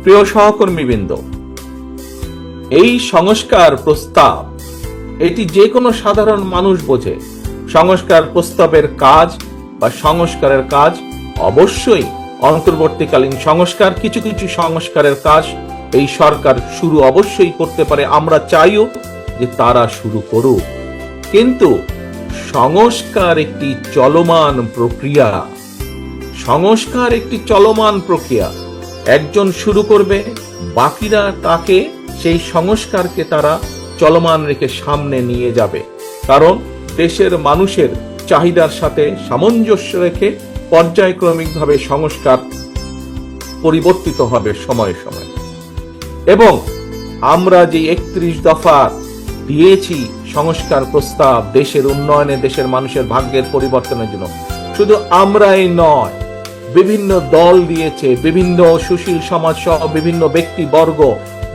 প্রিয় সহকর্মীবৃন্দ, এই সংস্কার প্রস্তাব এটি যে কোনো সাধারণ মানুষ বোঝে। সংস্কার প্রস্তাবের কাজ বা সংস্কারের কাজ অবশ্যই অন্তর্বর্তীকালীন সংস্কার, কিছু কিছু সংস্কারের কাজ এই সরকার শুরু অবশ্যই করতে পারে। আমরা চাইও যে তারা শুরু করুক, কিন্তু সংস্কার একটি চলমান প্রক্রিয়া। সংস্কার একটি চলমান প্রক্রিয়া। একজন শুরু করবে, বাকিরা তাকে সেই সংস্কারকে তারা চলমান রেখে সামনে নিয়ে যাবে। কারণ দেশের মানুষের চাহিদার সাথে সামঞ্জস্য রেখে পর্যায়ক্রমিকভাবে সংস্কার পরিবর্তিত হবে সময়ে সময়ে। এবং আমরা যে 31 দফা দিয়েছি সংস্কার প্রস্তাব দেশের উন্নয়নে, দেশের মানুষের ভাগ্যের পরিবর্তনের জন্য, শুধু আমরাই নয়, বিভিন্ন দল দিয়েছে, বিভিন্ন সুশীল সমাজ সহ বিভিন্ন ব্যক্তিবর্গ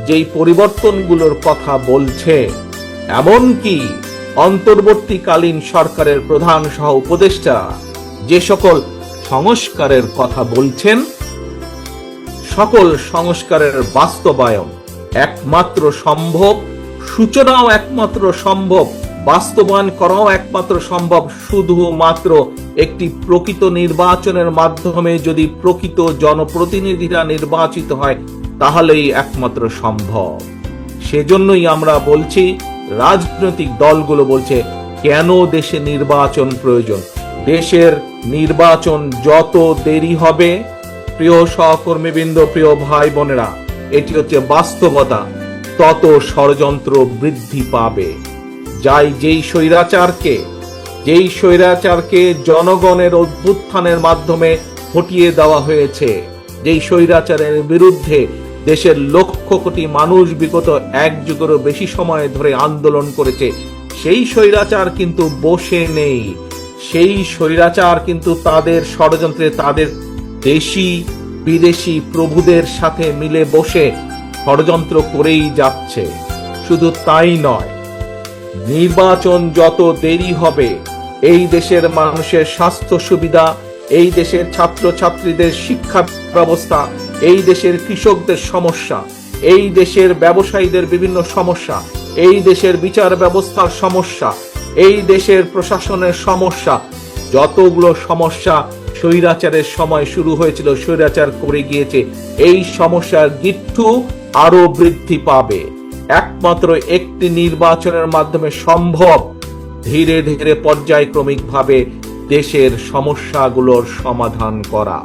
যেই পরিবর্তনগুলোর কথা বলছে। এমনকি অন্তর্বর্তীকালীন সরকারের প্রধান সহ উপদেষ্টা যে সকল সংস্কারের কথা বলছেন, সকল সংস্কারের বাস্তবায়ন একমাত্র সম্ভব, সূচনাও একমাত্র সম্ভব, বাস্তবায়ন করাও একমাত্র সম্ভব শুধুমাত্র একটি প্রকৃত নির্বাচনের মাধ্যমে। যদি প্রকৃত জনপ্রতিনিধিরা নির্বাচিত হয় তাহলেই একমাত্র সম্ভব। সেজন্যই আমরা বলছি, রাজনৈতিক দলগুলো বলছে কেন দেশে নির্বাচন প্রয়োজন। দেশের নির্বাচন যত দেরি হবে, প্রিয় সহকর্মীবৃন্দ, প্রিয় ভাই বোনেরা, এটি হচ্ছে বাস্তবতা, তত ষড়যন্ত্র বৃদ্ধি পাবে। যেই স্বৈরাচারকে জনগণের অভ্যুত্থানের মাধ্যমে হটিয়ে দেওয়া হয়েছে, যেই স্বৈরাচারের বিরুদ্ধে দেশের লক্ষ কোটি মানুষ বিগত 1 যুগেরও বেশি সময় ধরে আন্দোলন করেছে, সেই স্বৈরাচার কিন্তু বসে নেই। সেই স্বৈরাচার কিন্তু তাদের ষড়যন্ত্রে, তাদের দেশি বিদেশি প্রভুদের সাথে মিলে বসে ষড়যন্ত্র করেই যাচ্ছে। শুধু তাই নয়, নির্বাচন যত দেরি হবে, এই দেশের মানুষের স্বাস্থ্য সুবিধা, এই দেশের ছাত্রছাত্রীদের শিক্ষা ব্যবস্থা, এই দেশের কৃষকদের সমস্যা, এই দেশের ব্যবসায়ীদের বিভিন্ন সমস্যা, এই দেশের বিচার ব্যবস্থার সমস্যা, এই দেশের প্রশাসনের সমস্যা, যতগুলো সমস্যা স্বৈরাচারের সময় শুরু হয়েছিল, স্বৈরাচার করে গিয়েছে, এই সমস্যার গিট্টু আরো বৃদ্ধি পাবে। একমাত্র একটি নির্বাচনের মাধ্যমে সম্ভব ধীরে ধীরে পর্যায়ক্রমিকভাবে দেশের সমস্যাগুলোর সমাধান করা।